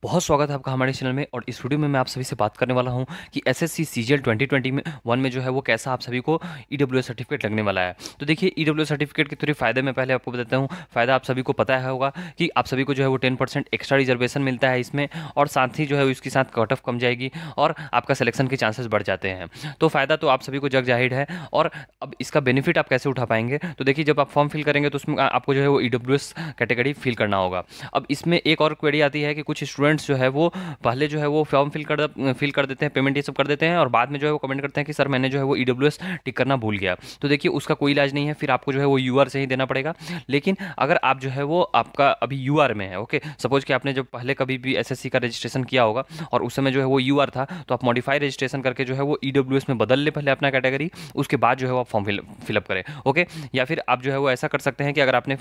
बहुत स्वागत है आपका हमारे चैनल में। और इस वीडियो में मैं आप सभी से बात करने वाला हूं कि एसएससी सीजीएल 2020 में जो है वो कैसा आप सभी को ईडब्ल्यूएस सर्टिफिकेट लगने वाला है। तो देखिए, ईडब्ल्यूएस सर्टिफिकेट के थोड़े फायदे मैं पहले आपको बताता हूं। फायदा आप सभी को पता है होगा कि आप सभी को जो है वो 10% एक्स्ट्रा रिजर्वेशन मिलता है इसमें, और साथ ही जो है इसके साथ कट ऑफ कम जाएगी और आपका सिलेक्शन के चांसेस बढ़ जाते हैं। तो फायदा तो आप सभी को जग जाहिर है। और अब इसका बेनिफिट आप कैसे उठा पाएंगे, तो देखिए, जब आप फॉर्म फिल करेंगे तो उसमें आपको जो है वो ईडब्ल्यूएस कैटेगरी फिल करना होगा। अब इसमें एक और क्वेरी आती है कि कुछ स्टूडेंट्स जो है वो पहले जो है वो फॉर्म फिल कर देते हैं, पेमेंट ये सब कर देते हैं, और बाद में जो है वो कमेंट करते हैं कि सर मैंने जो है वो ईडब्ल्यूएस टिक करना भूल गया। तो देखिए, उसका कोई इलाज नहीं है, फिर आपको जो है वो यूआर से ही देना पड़ेगा। लेकिन अगर आप जो है वो आपका अभी यूआर में है, ओके, सपोज कि आपने जब पहले कभी भी एसएससी का रजिस्ट्रेशन किया होगा और उस समय जो है वो यूआर था, तो आप मॉडिफाई रजिस्ट्रेशन करके जो है वो ईडब्ल्यूएस में बदल ले पहले अपना कैटेगरी, उसके बाद जो है वो आप फॉर्म फिलअप करें, ओके। या फिर आप जो है वो ऐसा कर सकते हैं कि अगर आपने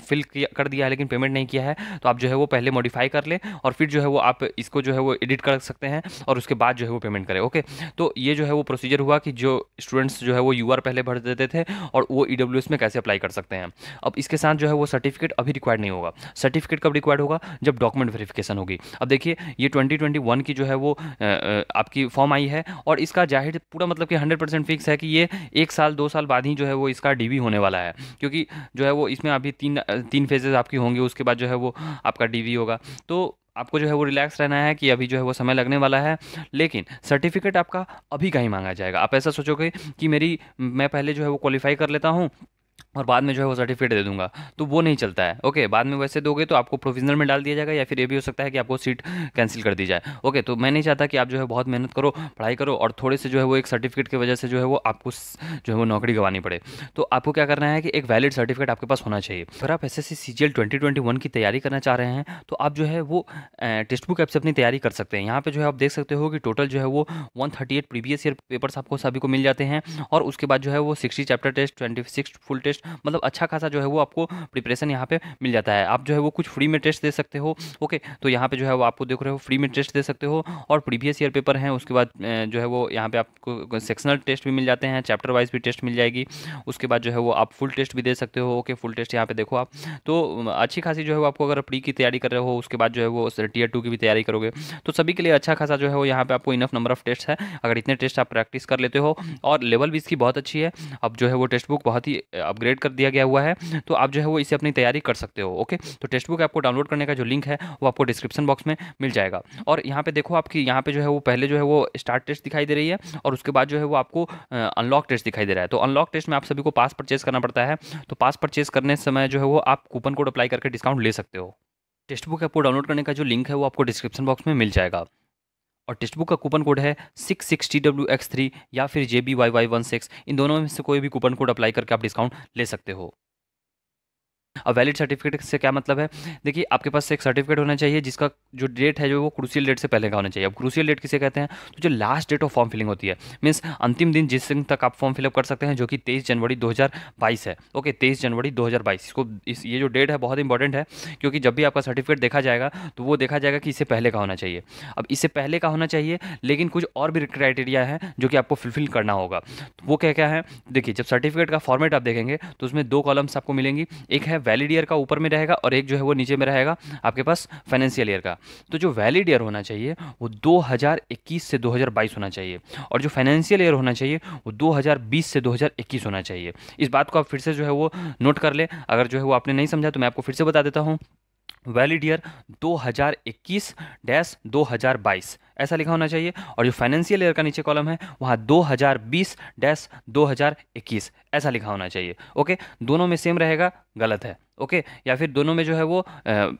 कर दिया है लेकिन पेमेंट नहीं किया है, तो आप जो है वो पहले मॉडिफाई कर ले और फिर जो है वो आप इसको जो है वो एडिट कर सकते हैं और उसके बाद जो है वो पेमेंट करें, ओके। तो ये जो है वो प्रोसीजर हुआ कि जो स्टूडेंट्स जो है वो यूआर पहले भर देते थे और वो ईडब्ल्यूएस में कैसे अप्लाई कर सकते हैं। अब इसके साथ जो है वो सर्टिफिकेट अभी रिक्वायर्ड नहीं होगा। सर्टिफिकेट कब रिक्वायर्ड होगा? जब डॉक्यूमेंट वेरिफिकेशन होगी। अब देखिए, ये 2021 की जो है वो आपकी फॉर्म आई है, और इसका जाहिर पूरा मतलब कि 100% फिक्स है कि ये 1 साल 2 साल बाद ही जो है वो इसका डीबी होने वाला है, क्योंकि जो है वो इसमें अभी तीन फेजेज आपकी होंगी, उसके बाद जो है वो आपका डीबी होगा। तो आपको जो है वो रिलैक्स रहना है कि अभी जो है वो समय लगने वाला है, लेकिन सर्टिफिकेट आपका अभी का ही मांगा जाएगा। आप ऐसा सोचोगे कि मैं पहले जो है वो क्वालिफाई कर लेता हूँ और बाद में जो है वो सर्टिफिकेट दे दूंगा, तो वो नहीं चलता है, ओके। बाद में वैसे दोगे तो आपको प्रोविजनल में डाल दिया जाएगा, या फिर ये भी हो सकता है कि आपको सीट कैंसिल कर दी जाए, ओके। तो मैं नहीं चाहता कि आप जो है बहुत मेहनत करो, पढ़ाई करो, और थोड़े से जो है वो एक सर्टिफिकेट की वजह से जो है वो आपको जो है वो नौकरी गंवानी पड़े। तो आपको क्या करना है कि एक वैलिड सर्टिफिकेट आपके पास होना चाहिए। अगर आप एसएससी सीजीएल 2021 की तैयारी करना चाह रहे हैं, तो आप जो है वो टेक्स्ट बुक ऐप से अपनी तैयारी कर सकते हैं। यहाँ पे जो है आप देख सकते हो कि टोटल जो है वो 138 प्रीवियस ईयर पेपर्स आपको सभी को मिल जाते हैं, और उसके बाद जो है वो 60 चैप्टर टेस्ट, 26 फुल टेस्ट, मतलब अच्छा खासा जो है वो आपको प्रिपरेशन यहाँ पे मिल जाता है। आप जो है वो कुछ फ्री में टेस्ट दे सकते हो, ओके। तो यहाँ पे जो है वो आपको देख रहे हो फ्री में टेस्ट दे सकते हो, और प्रीवियस ईयर पेपर हैं। उसके बाद जो है वो यहाँ पे आपको सेक्शनल टेस्ट भी मिल जाते हैं, चैप्टर वाइज भी टेस्ट मिल जाएगी। उसके बाद जो है वो आप फुल टेस्ट भी दे सकते हो, ओके। फुल टेस्ट यहाँ पे देखो आप, तो अच्छी खासी जो है वो आपको, अगर प्री की तैयारी कर रहे हो, उसके बाद जो है वो टीयर 2 की भी तैयारी करोगे, तो सभी के लिए अच्छा खासा जो है वो यहाँ पे आपको इनफ नंबर ऑफ टेस्ट है। अगर इतने टेस्ट आप प्रैक्टिस कर लेते हो, और लेवल भी इसकी बहुत अच्छी है, अब जो है वो टेक्स्ट बुक बहुत ही अपग्रेड कर दिया गया हुआ है, तो आप जो है वो इसे अपनी तैयारी कर सकते हो, ओके। तो टेक्स्ट बुक आपको डाउनलोड करने का जो लिंक है वो आपको डिस्क्रिप्शन बॉक्स में मिल जाएगा। और यहाँ पे देखो आपकी, यहाँ पे जो है वो पहले जो है वो स्टार्ट टेस्ट दिखाई दे रही है, और उसके बाद जो है वो आपको अनलॉक टेस्ट दिखाई दे रहा है। तो अनलॉक टेस्ट में आप सभी को पास परचेज करना पड़ता है, तो पास परचेज करने समय जो है वो आप कूपन कोड अप्लाई करके डिस्काउंट ले सकते हो। टेक्स्ट बुक आपको डाउनलोड करने का जो लिंक है वो आपको डिस्क्रिप्शन बॉक्स में मिल जाएगा, और टेक्स्ट बुक का कूपन कोड है 66TWX3 या फिर JBYY16। इन दोनों में से कोई भी कूपन कोड अप्लाई करके आप डिस्काउंट ले सकते हो। अब वैलिड सर्टिफिकेट से क्या मतलब है? देखिए, आपके पास एक सर्टिफिकेट होना चाहिए जिसका जो डेट है जो वो क्रूशियल डेट से पहले का होना चाहिए। अब क्रूशियल डेट किसे कहते हैं? तो जो last date of form filling होती है, मीन्स अंतिम दिन जिस दिन तक आप फॉर्म फिलअप कर सकते हैं, जो कि 23 जनवरी 2022 है, ओके। 23 जनवरी 2022 ये जो डेट है बहुत इंपॉर्टेंट है, क्योंकि जब भी आपका सर्टिफिकेट देखा जाएगा तो वो देखा जाएगा कि इससे पहले का होना चाहिए। अब इससे पहले का होना चाहिए, लेकिन कुछ और भी क्राइटेरिया है जो कि आपको फुलफिल करना होगा। तो वो क्या क्या है? देखिए, जब सर्टिफिकेट का फॉर्मेट आप देखेंगे तो उसमें 2 कॉलम्स आपको मिलेंगी। एक है वैलिड ईयर का, ऊपर में रहेगा, और एक जो है वो नीचे में रहेगा आपके पास फाइनेंशियल ईयर का। तो जो वैलिड ईयर होना चाहिए वो 2021 से 2022 होना चाहिए, और जो फाइनेंशियल ईयर होना चाहिए वो 2020 से 2021 होना चाहिए। इस बात को आप फिर से जो है वो नोट कर ले। अगर जो है वो आपने नहीं समझा तो मैं आपको फिर से बता देता हूँ। वैलिड ईयर 2021-2022 ऐसा लिखा होना चाहिए, और जो फाइनेंशियल ईयर का नीचे कॉलम है वहाँ 2020-2021 ऐसा लिखा होना चाहिए, ओके। दोनों में सेम रहेगा, गलत है, ओके। या फिर दोनों में जो है वो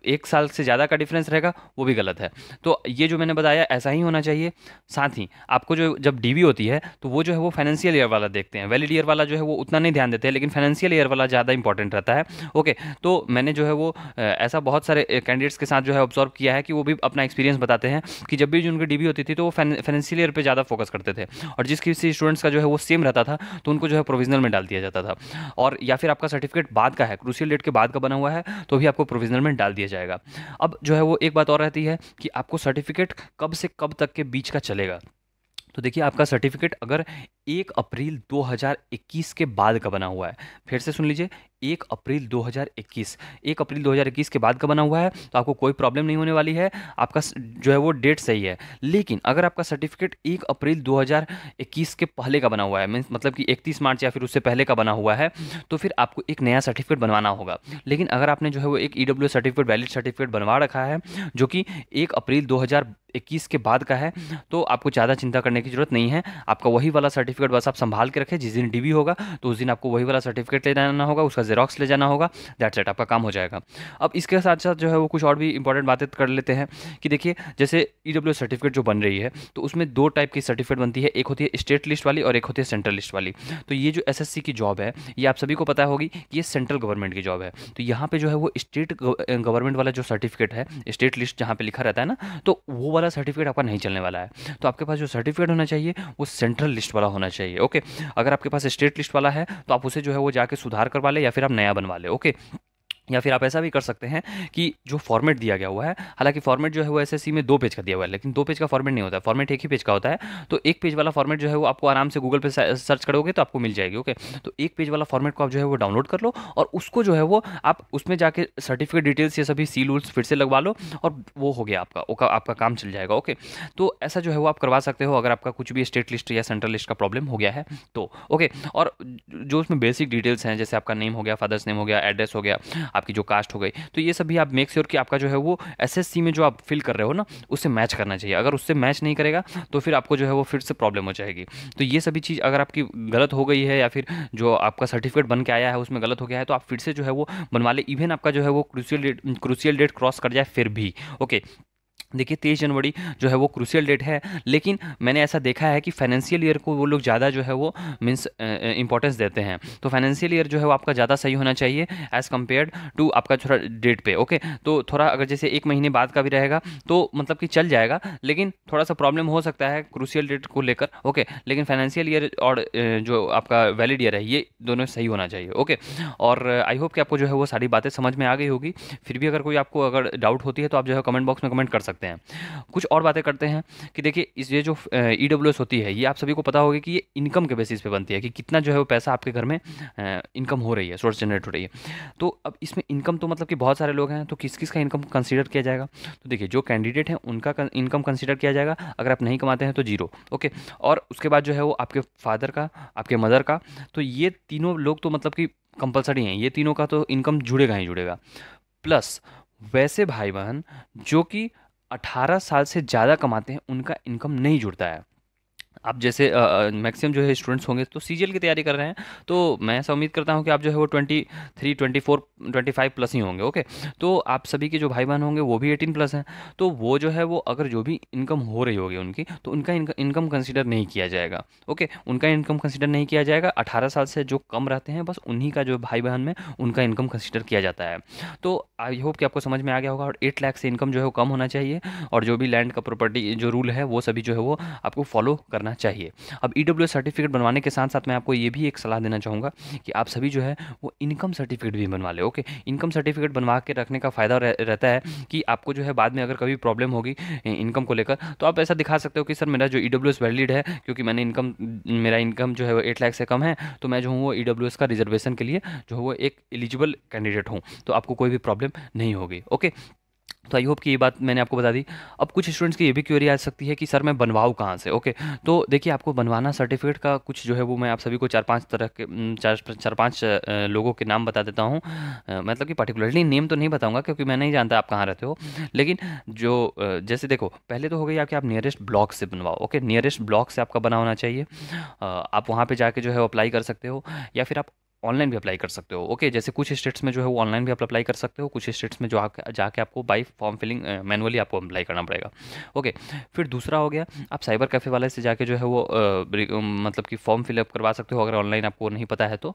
1 साल से ज़्यादा का डिफरेंस रहेगा, वो भी गलत है। तो ये जो मैंने बताया ऐसा ही होना चाहिए। साथ ही आपको जो जब डीवी होती है तो वो जो है वो फाइनेंशियल ईयर वाला देखते हैं, वैलिड ईयर वाला जो है वो उतना नहीं ध्यान देते हैं, लेकिन फाइनेंशियल ईयर वाला ज़्यादा इंपॉर्टेंट रहता है, ओके। तो मैंने जो है वो ऐसा बहुत सारे कैंडिडेट्स के साथ जो है ऑब्जर्व किया है कि वो भी अपना एक्सपीरियंस बताते हैं कि जब भी जो उनकी डीबी होती थी तो वो फाइनेंशियल ईयर पे ज़्यादा फोकस करते थे, और जिस किसी स्टूडेंट्स का जो है वो सेम रहता था तो उनको जो है प्रोविजनल में डाल दिया जाता था। और या फिर आपका सर्टिफिकेट बाद का है, क्रूशियल डेट के बाद का बना हुआ है, तो भी आपको प्रोविजनल में डाल दिया जाएगा। अब जो है वो एक बात और रहती है कि आपको सर्टिफिकेट कब से कब तक के बीच का चलेगा। तो देखिए, आपका सर्टिफिकेट अगर 1 अप्रैल 2021 के बाद का बना हुआ है। फिर से सुन लीजिए, 1 अप्रैल 2021, 1 अप्रैल 2021 के बाद का बना हुआ है, तो आपको कोई प्रॉब्लम नहीं होने वाली है, आपका जो है वो डेट सही है। लेकिन अगर आपका सर्टिफिकेट 1 अप्रैल 2021 के पहले का बना हुआ है, मीन्स मतलब कि 31 मार्च या फिर उससे पहले का बना हुआ है, तो फिर आपको एक नया सर्टिफिकेट बनवाना होगा। लेकिन अगर आपने जो है वो एक ईडब्ल्यू सर्टिफिकेट, वैलिड सर्टिफिकेट बनवा रखा है जो कि 1 अप्रैल 2021 के बाद का है, तो आपको ज़्यादा चिंता करने की जरूरत नहीं है। आपका वही वाला सर्टिफिकेट बस आप संभाल के रखें, जिस दिन डीवी होगा तो उस दिन आपको वही वाला सर्टिफिकेट ले जाना होगा, उसका जेरोक्स ले जाना होगा, दैट्स इट, आपका काम हो जाएगा। अब इसके साथ साथ जो है वो कुछ और भी इंपॉर्टेंट बातें कर लेते हैं कि देखिए, जैसे ईडब्ल्यू सर्टिफिकेट जो बन रही है, तो उसमें दो टाइप की सर्टिफिकेट बनती है, एक होती है स्टेट लिस्ट वाली और एक होती है सेंट्रल लिस्ट वाली। तो ये जो एसएससी की जॉब है, ये आप सभी को पता होगी कि ये सेंट्रल गवर्नमेंट की जॉब है। तो यहाँ पे जो है वो स्टेट गवर्नमेंट वाला जो सर्टिफिकेट है, स्टेट लिस्ट जहाँ पे लिखा रहता है ना, तो वो वाला सर्टिफिकेट आपका नहीं चलने वाला है। तो आपके पास जो सर्टिफिकेट होना चाहिए वो सेंट्रल लिस्ट वाला होना चाहिए। ओके, अगर आपके पास स्टेट लिस्ट वाला है तो आप उसे जो है वो जाके सुधार करवा ले या फिर आप नया बनवा ले। ओके, या फिर आप ऐसा भी कर सकते हैं कि जो फॉर्मेट दिया गया हुआ है, हालांकि फॉर्मेट जो है वो एसएससी में 2 पेज का दिया हुआ है, लेकिन 2 पेज का फॉर्मेट नहीं होता है, फॉर्मेट एक ही पेज का होता है। तो 1 पेज वाला फॉर्मेट जो है वो आपको आराम से गूगल पे सर्च करोगे तो आपको मिल जाएगी। ओके, तो 1 पेज वाला फॉर्मेट को आप जो है वो डाउनलोड कर लो और उसको जो है वो आप उसमें जाके सर्टिफिकेट डिटेल्स ये सभी सील उल्स फिर से लगवा लो और वो हो गया आपका काम चल जाएगा। ओके, तो ऐसा जो है वो आप करवा सकते हो अगर आपका कुछ भी स्टेट लिस्ट या सेंट्रल लिस्ट का प्रॉब्लम हो गया है तो। ओके, और जो उसमें बेसिक डिटेल्स हैं, जैसे आपका नेम हो गया, फादर्स नेम हो गया, एड्रेस हो गया, आपकी जो कास्ट हो गई, तो ये सभी आप मेक श्योर कि आपका जो है वो एसएससी में जो आप फिल कर रहे हो ना, उससे मैच करना चाहिए। अगर उससे मैच नहीं करेगा तो फिर आपको जो है वो फिर से प्रॉब्लम हो जाएगी। तो ये सभी चीज़ अगर आपकी गलत हो गई है या फिर जो आपका सर्टिफिकेट बन के आया है उसमें गलत हो गया है, तो आप फिर से जो है वो बनवा ले, इवन आपका जो है वो क्रूशियल डेट क्रॉस कर जाए फिर भी। ओके, देखिए 23 जनवरी जो है वो क्रूशियल डेट है, लेकिन मैंने ऐसा देखा है कि फाइनेंशियल ईयर को वो लोग ज़्यादा जो है वो मीन्स इंपॉर्टेंस देते हैं। तो फाइनेंशियल ईयर जो है वो आपका ज़्यादा सही होना चाहिए एज़ कम्पेयर टू आपका थोड़ा डेट पे। ओके, तो थोड़ा अगर जैसे 1 महीने बाद का भी रहेगा तो मतलब कि चल जाएगा, लेकिन थोड़ा सा प्रॉब्लम हो सकता है क्रूशियल डेट को लेकर। ओके, लेकिन फाइनेंशियल ईयर और जो आपका वैलिड ईयर है, ये दोनों सही होना चाहिए। ओके, और आई होप कि आपको जो है वो सारी बातें समझ में आ गई होगी। फिर भी अगर कोई आपको अगर डाउट होती है तो आप जो है कमेंट बॉक्स में कमेंट कर सकते हैं। कुछ और बातें करते हैं कि देखिए, इस ये जो ईडब्ल्यूएस होती है, ये आप सभी को पता होगा कि ये इनकम के बेसिस पे बनती है कि कितना जो है वो पैसा आपके घर में इनकम हो रही है, सोर्स जनरेट हो रही है। तो अब इसमें इनकम तो मतलब कि बहुत सारे लोग हैं, तो किस किस का इनकम कंसीडर किया जाएगा? तो देखिए, जो कैंडिडेट हैं उनका इनकम कंसीडर किया जाएगा। अगर आप नहीं कमाते हैं तो 0। ओके, और उसके बाद जो है वो आपके फादर का, आपके मदर का, तो ये तीनों लोग तो मतलब कि कंपलसरी हैं, ये तीनों का तो इनकम जुड़ेगा ही जुड़ेगा। प्लस वैसे भाई बहन जो कि 18 साल से ज़्यादा कमाते हैं, उनका इनकम नहीं जुड़ता है। आप जैसे मैक्सिमम जो है स्टूडेंट्स होंगे तो सीजीएल की तैयारी कर रहे हैं, तो मैं ऐसा उम्मीद करता हूं कि आप जो है वो 23, 24, 25 प्लस ही होंगे। ओके, तो आप सभी के जो भाई बहन होंगे वो भी 18 प्लस हैं, तो वो जो है वो अगर जो भी इनकम हो रही होगी उनकी, तो उनका इनकम कंसिडर नहीं किया जाएगा। ओके, उनका इनकम कंसिडर नहीं किया जाएगा। 18 साल से जो कम रहते हैं बस उन्हीं का जो भाई बहन में उनका इनकम कंसिडर किया जाता है। तो आई होप कि आपको समझ में आ गया होगा। और 8 लाख से इनकम जो है वो कम होना चाहिए, और जो भी लैंड का प्रॉपर्टी जो रूल है वो सभी जो है वो आपको फॉलो करना चाहिए। अब ईडब्ल्यूएस सर्टिफिकेट बनवाने के साथ साथ मैं आपको ये भी एक सलाह देना चाहूँगा कि आप सभी जो है वो इनकम सर्टिफिकेट भी बनवा ले। ओके, इनकम सर्टिफिकेट बनवा के रखने का फ़ायदा रहता है कि आपको जो है बाद में अगर कभी प्रॉब्लम होगी इनकम को लेकर, तो आप ऐसा दिखा सकते हो कि सर मेरा जो ईडब्ल्यूएस वैलिड है, क्योंकि मेरा इनकम जो है वो 8 लाख से कम है, तो मैं जो हूँ वो ईडब्ल्यूएस का रिजर्वेशन के लिए जो है वो एक एलिजिबल कैंडिडेट हूँ, तो आपको कोई भी प्रॉब्लम नहीं होगी। ओके, तो आई होप कि ये बात मैंने आपको बता दी। अब कुछ स्टूडेंट्स की ये भी क्वेरी आ सकती है कि सर मैं बनवाऊँ कहाँ से? ओके, तो देखिए, आपको बनवाना सर्टिफिकेट का कुछ जो है वो मैं आप सभी को 4-5 तरह के 4-5 लोगों के नाम बता देता हूँ। मतलब कि पर्टिकुलरली नेम तो नहीं बताऊँगा क्योंकि मैं नहीं जानता आप कहाँ रहते हो, लेकिन जो जैसे देखो, पहले तो हो गई आपके, आप नियरेस्ट ब्लॉक से बनवाओ। ओके, नियरेस्ट ब्लॉक से आपका बना होना चाहिए। आप वहाँ पर जाके जो है अप्लाई कर सकते हो, या फिर आप ऑनलाइन भी अप्लाई कर सकते हो। ओके, जैसे कुछ स्टेट्स में जो है वो ऑनलाइन भी आप अप्लाई कर सकते हो, कुछ स्टेट्स में जो जाके आपको बाई फॉर्म फिलिंग मैनुअली आपको अप्लाई करना पड़ेगा। ओके, फिर दूसरा हो गया, आप साइबर कैफ़े वाले से जाके जो है वो मतलब कि फॉर्म फिलअप करवा सकते हो अगर ऑनलाइन आपको नहीं पता है तो।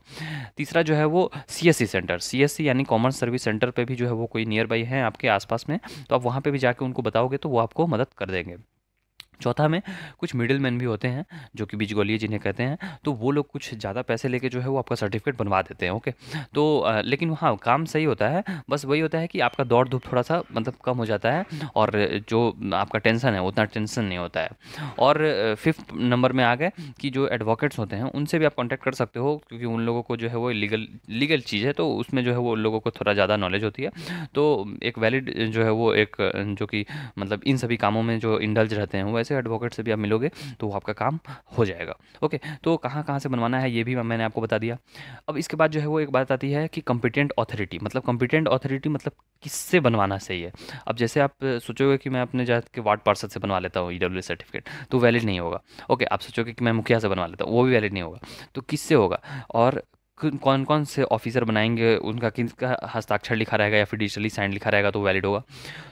तीसरा जो है वो सीएससी सेंटर, सीएससी यानी कॉमन सर्विस सेंटर पे भी जो है वो कोई नियर बाई है आपके आसपास में, तो आप वहाँ पे भी जाके उनको बताओगे तो वो आपको मदद कर देंगे। चौथा में कुछ मिडिल मैन भी होते हैं जो कि बीचगोलिये जिन्हें कहते हैं, तो वो लोग कुछ ज़्यादा पैसे लेके जो है वो आपका सर्टिफिकेट बनवा देते हैं। ओके, तो लेकिन हाँ, काम सही होता है, बस वही होता है कि आपका दौड़ धूप थोड़ा सा मतलब कम हो जाता है, और जो आपका टेंशन है उतना टेंशन नहीं होता है। और फिफ्थ नंबर में आ गए कि जो एडवोकेट्स होते हैं उनसे भी आप कॉन्टैक्ट कर सकते हो, क्योंकि उन लोगों को जो है वो लीगल चीज़ है, तो उसमें जो है वो उन लोगों को थोड़ा ज़्यादा नॉलेज होती है। तो एक वैलिड जो है वो एक जो कि मतलब इन सभी कामों में जो इंडल्ज रहते हैं, वैसे एडवोकेट से भी आप मिलोगे तो वो आपका काम हो जाएगा। ओके, तो कहाँ कहाँ से बनवाना है ये भी मैंने आपको बता दिया। अब इसके बाद जो है वो एक बात आती है कि कॉम्पिटेंट अथॉरिटी, मतलब कॉम्पिटेंट अथॉरिटी मतलब किससे बनवाना सही है। अब जैसे आप सोचोगे कि मैं अपने जाके वार्ड पार्षद से बनवा लेता हूँ ईडब्ल्यू सर्टिफिकेट, तो वैलिड नहीं होगा। ओके, आप सोचोगे कि मैं मुखिया से बनवा लेता हूँ, वो भी वैलिड नहीं होगा। तो किससे होगा, और कौन कौन से ऑफिसर बनाएंगे, उनका किसका हस्ताक्षर लिखा रहेगा या फिर डिजिटली साइन लिखा रहेगा तो वैलिड होगा।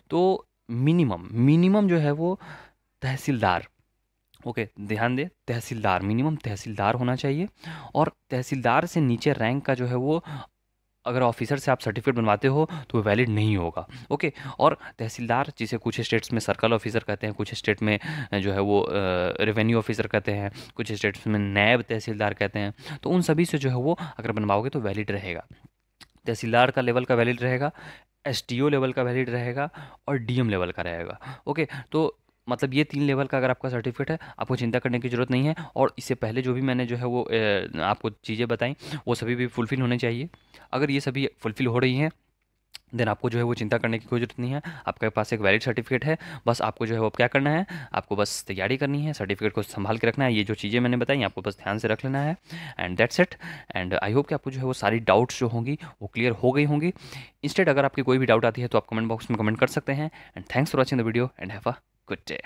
तो मिनिमम मिनिमम जो है वो तहसीलदार, ओके ध्यान दें, तहसीलदार, मिनिमम तहसीलदार होना चाहिए। और तहसीलदार से नीचे रैंक का जो है वो अगर ऑफिसर से आप सर्टिफिकेट बनवाते हो तो वैलिड नहीं होगा। ओके, और तहसीलदार जिसे कुछ स्टेट्स में सर्कल ऑफिसर कहते हैं, कुछ स्टेट में जो है वो रेवेन्यू ऑफिसर कहते हैं, कुछ स्टेट्स में नैब तहसीलदार कहते हैं। तो उन सभी से जो है वो अगर बनवाओगे तो वैलिड रहेगा। तहसीलदार का लेवल का वैलिड रहेगा, एसटीओ लेवल का वैलिड रहेगा, और डीएम लेवल का रहेगा। ओके, तो मतलब ये 3 लेवल का अगर आपका सर्टिफिकेट है, आपको चिंता करने की ज़रूरत नहीं है। और इससे पहले जो भी मैंने जो है वो आपको चीज़ें बताई, वो सभी भी फुलफ़िल होने चाहिए। अगर ये सभी फुलफ़िल हो रही हैं, देन आपको जो है वो चिंता करने की कोई ज़रूरत नहीं है, आपके पास एक वैलिड सर्टिफिकेट है। बस आपको जो है वो क्या करना है, आपको बस तैयारी करनी है, सर्टिफिकेट को संभाल के रखना है। ये जो चीज़ें मैंने बताई आपको बस ध्यान से रख लेना है, and that's it. And I hope कि आपको जो है वो सारी डाउट्स जो होंगी वो क्लियर हो गई होंगी। इंस्टेड अगर आपकी कोई भी डाउट आती है तो आप कमेंट बॉक्स में कमेंट कर सकते हैं। And thanks for watching the video and have a good day.